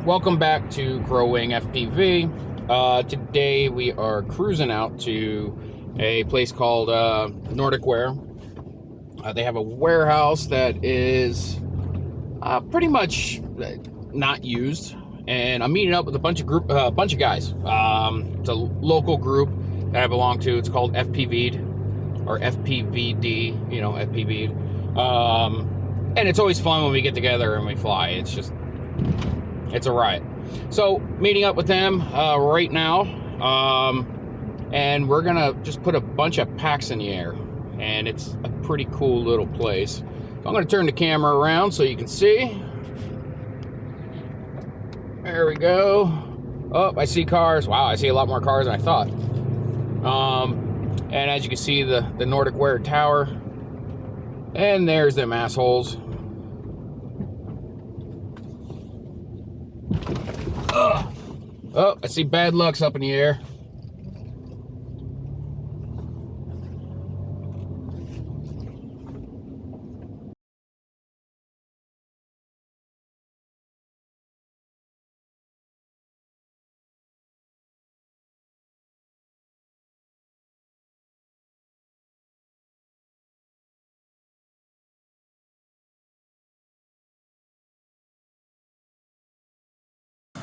Welcome back to Growing FPV. Today we are cruising out to a place called Nordic Wear. They have a warehouse that is pretty much not used, and I'm meeting up with a bunch of guys. It's a local group that I belong to. It's called FPV or FPV.D. You know, FPV. And it's always fun when we get together and we fly. It's a riot. So meeting up with them right now, and we're gonna just put a bunch of packs in the air, and it's a pretty cool little place. So I'm gonna turn the camera around so you can see. There we go. Oh, I see cars. Wow, I see a lot more cars than I thought. And as you can see, the Nordic Wear tower, and there's them assholes. Oh, I see bad luck's up in the air.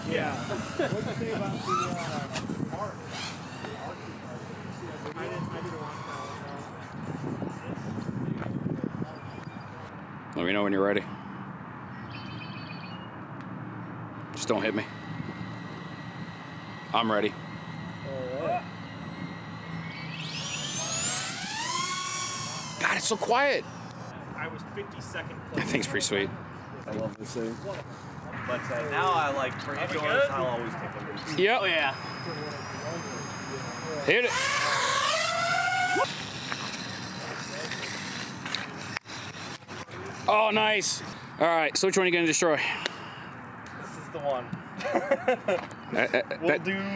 Yeah. What'd you say about the art? I didn't watch that. Let me know when you're ready. Just don't hit me. I'm ready. Alright. God, it's so quiet. I was 52nd place. That thing's pretty sweet. I love this thing. But now I like for indoors, I'll always take a lead. Yep. Oh yeah. Hit it. Oh, nice. All right, so which one are you gonna destroy? This is the one.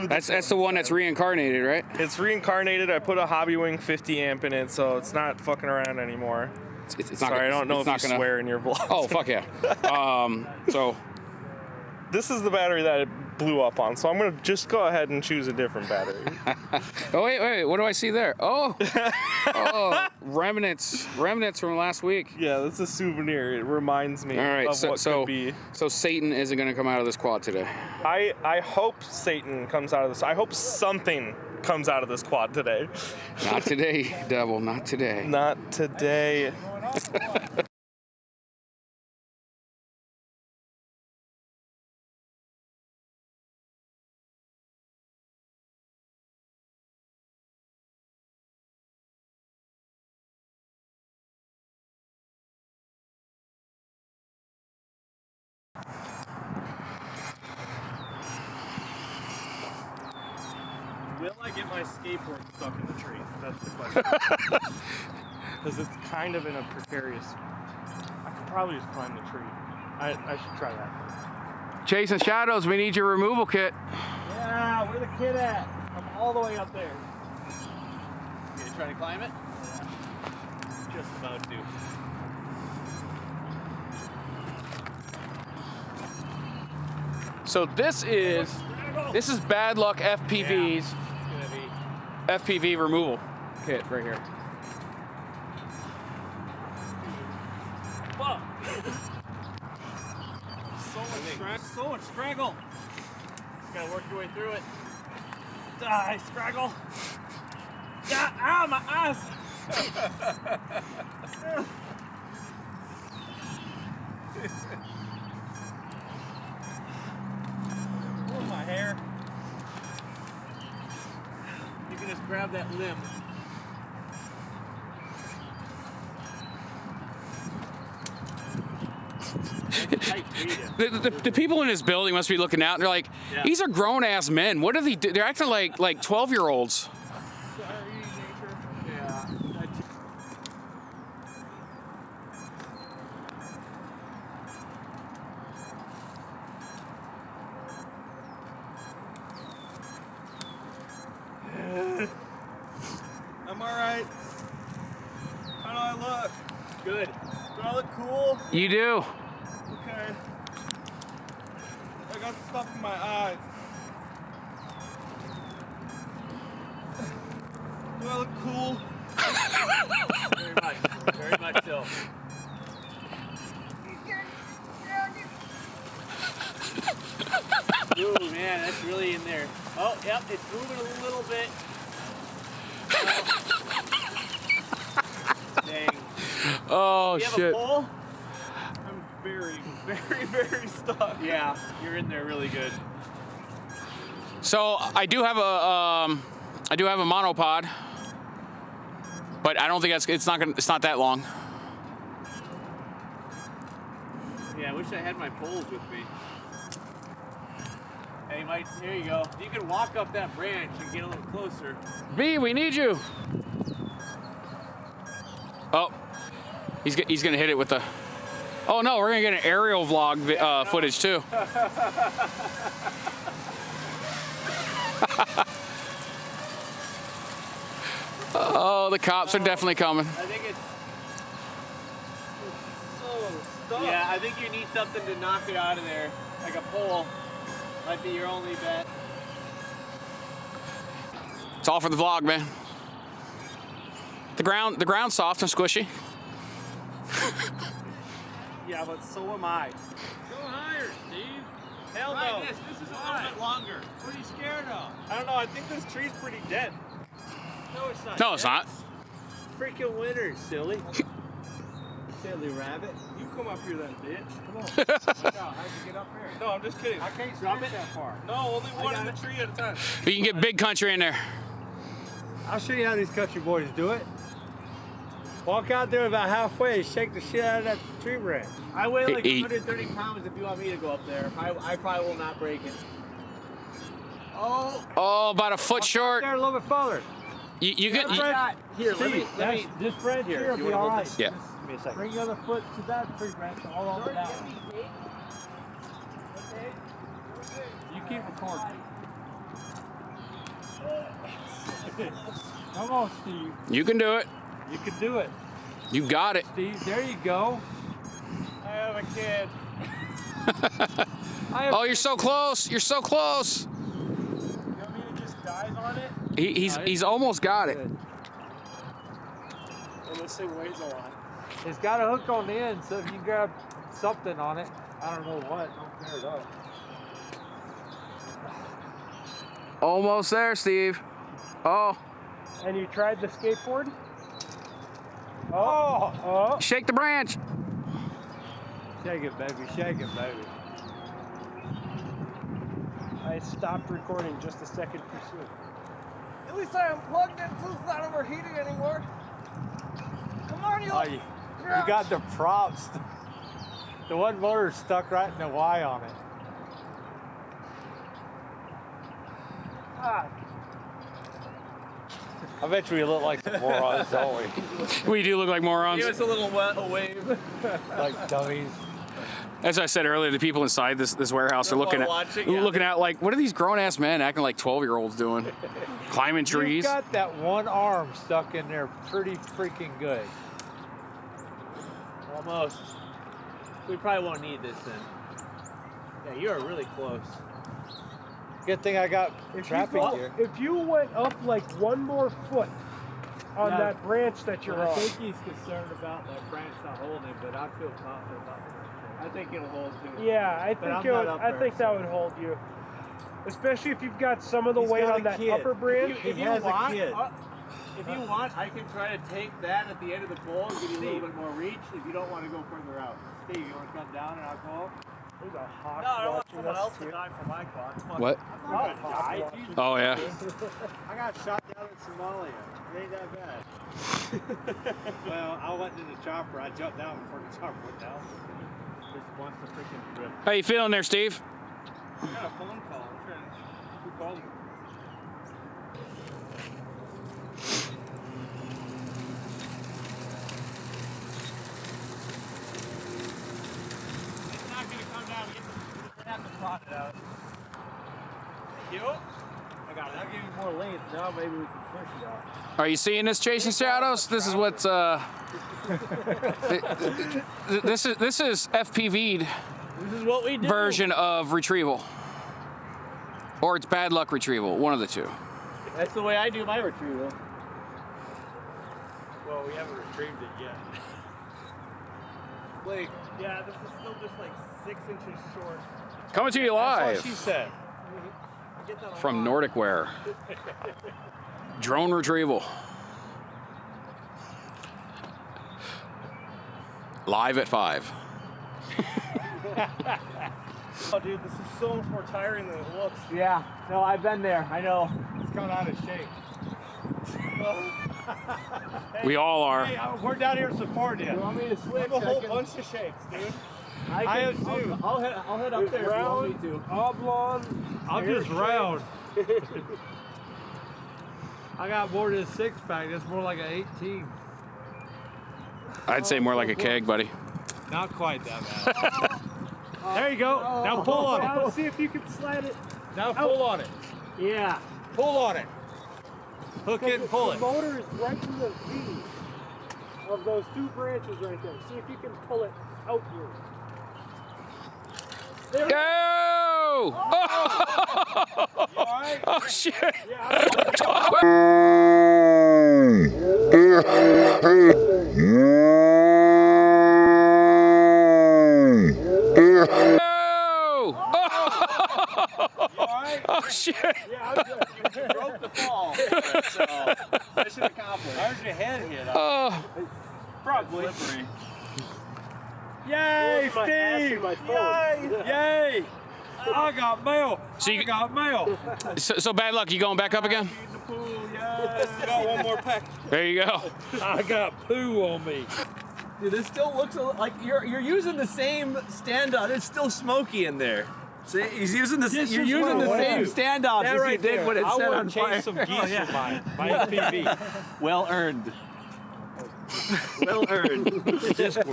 That's the one that's reincarnated, right? It's reincarnated. I put a Hobby Wing 50 amp in it, so it's not fucking around anymore. It's not. Sorry, I don't know if you gonna swear in your vlog. Oh, fuck yeah. So this is the battery that it blew up on, so I'm gonna just go ahead and choose a different battery. Oh wait, what do I see there? Oh, remnants from last week. Yeah, that's a souvenir. It reminds me All right, of what could be. So Satan isn't gonna come out of this quad today. I hope Satan comes out of this. I hope something comes out of this quad today. Not today, devil. Not today. Not today. Will I get my skateboard stuck in the tree? That's the question. Because it's kind of in a precarious. I could probably just climb the tree. I should try that. Chasing shadows, we need your removal kit. Yeah, where the kid at? I'm all the way up there. You gonna try to climb it? Yeah. Just about to. So this is Bad Luck FPV's FPV removal kit right here. Fuck! So much struggle. Just gotta work your way through it. Die, scraggle. Ow, my eyes! Oh, my hair. You can just grab that limb. The people in this building must be looking out and they're like, Yeah. These are grown ass men. What are they do? They're acting like 12-year-olds. Sorry, nature. Yeah. I'm alright. How do I look? Good. Do I look cool? You do. Okay. I got stuff in my eyes. Do I look cool? Very much so. Ooh, man, that's really in there. Oh, yep, it's moving a little bit. Dang. Oh, Do you have shit. a pole? I'm very, very stuck. Yeah, you're in there really good. So I do have a monopod, but I don't think it's not that long. Yeah, I wish I had my poles with me. Hey, Mike, here you go. You can walk up that branch and get a little closer. B, we need you. Oh, he's gonna hit it with the. Oh no, we're gonna get an aerial vlog footage too. Oh, the cops are definitely coming. I think it's So stuck. yeah, I think you need something to knock it out of there, like a pole. Might be your only bet. It's all for the vlog, man. The ground's soft and squishy. Yeah, but so am I. Go higher, Steve. Hell Try no. this. This is a little bit longer. What are you scared of? I don't know. I think this tree's pretty dead. No, it's not. No, it's not. Freaking winter, silly. Silly rabbit. You come up here then, bitch. Come on. How'd you get up here? No, I'm just kidding. I can't drop it that far. No, only one in the tree at a time. But you can get big country in there. I'll show you how these country boys do it. Walk out there about halfway, shake the shit out of that tree branch. I weigh like Eat. 130 pounds if you want me to go up there. I probably will not break it. Oh. Oh, about a foot short. There a little bit further. You get. Here, let me. This branch Here, here will you be wanna all hold right. this? Yeah. Give me a second. Bring your other foot to that tree branch, all over that one. You keep recording. Come on, Steve. You can do it. You can do it. You got it. Steve, there you go. I have a kid. Oh, you're so close. You're so close. You want me to just dive on it? He's almost got it. Good. And this thing weighs a lot. It's got a hook on the end, so if you grab something on it, I don't know what, don't tear it up. Almost there, Steve. Oh, And you tried the skateboard? Oh! shake the branch. Shake it, baby, shake it, baby. I stopped recording just a second too soon. At least I unplugged it so it's not overheating anymore. Come on, you. Oh, you got the props. The one motor stuck right in the Y on it. Ah. I bet we look like some morons, don't we? We do look like morons. Give us a little wave. Like dummies. As I said earlier, the people inside this warehouse are looking watching, at like, what are these grown ass men acting like 12-year-olds doing? Climbing trees. You've got that one arm stuck in there pretty freaking good. Almost. We probably won't need this then. Yeah, you are really close. Good thing I got trapping gear. If you went up like one more foot on Yeah. that branch that you're I on, think he's concerned about that branch not holding, but I feel confident about the branch. I think it'll hold too. yeah, I But think I'm it not would, up I there, think that so- would hold you, especially if you've got some of the He's weight got on a that kid. upper branch. He has a kid. If you want, I can try to take that at the end of the pole and give you a little bit more reach if you don't want to go further out. Steve, you want to come down and I'll call? There's a hawk No, I don't want watching someone us else to here. die for my quad. It's fun. What? I'm not gonna die. Oh yeah. I got shot down in Somalia. It ain't that bad. Well, I went in the chopper. I jumped out before the chopper went down. Just wants to freaking trip. How you feeling there, Steve? I got a phone call. I'm trying to. Who called me? It's not going to come down. We're going to have to plot it out. You? I got it. I'll give you more length. Now maybe we can push it out. Are you seeing this, Chasing Shadows? This is what this is FPV This is what we do. version of retrieval. Or it's bad luck retrieval, one of the two. That's the way I do my retrieval. Well, we haven't retrieved it yet. Blake, Yeah, this is still just like 6 inches short. Coming to you That's live what she said. Get that from Nordic Wear. Drone retrieval. Live at 5. Oh, dude, this is so much more tiring than it looks. yeah, no, I've been there. I know. It's coming out of shape. We all are. Hey, we're down here supporting You you. want me to switch? I have a whole I can- bunch of shapes, dude. I have too. I'll head up there if you want me to. Oblong. I'm just round. I got more than a 6-pack. That's more like an 18. I'd say more like a keg, buddy. Not quite that bad. There you go. Now pull on it. Let's see if you can slide it. Now pull on it. Yeah. Pull on it. Hook it and pull The it. motor is right through the V of those 2 branches right there. See if you can pull it out here. Go! You all right? Oh, shit! Oh, shit! Yeah, I'm good. You broke the fall. So, mission accomplished. Where's your head hit? Oh, Probably. Yay, My ass in Steve! my phone. Yay! I got mail. So you- I got mail. so bad luck. You going back up again? In the pool, yes. Got one more pack. There you go. I got poo on me. Dude, this still looks like you're using the same stand-on. It's still smoky in there. See, he's using the This you're is using what the I same do. standoff That as you right did there. when it I set wanna on fire. chase some geese with my FPV. Well earned. Well earned. Discord.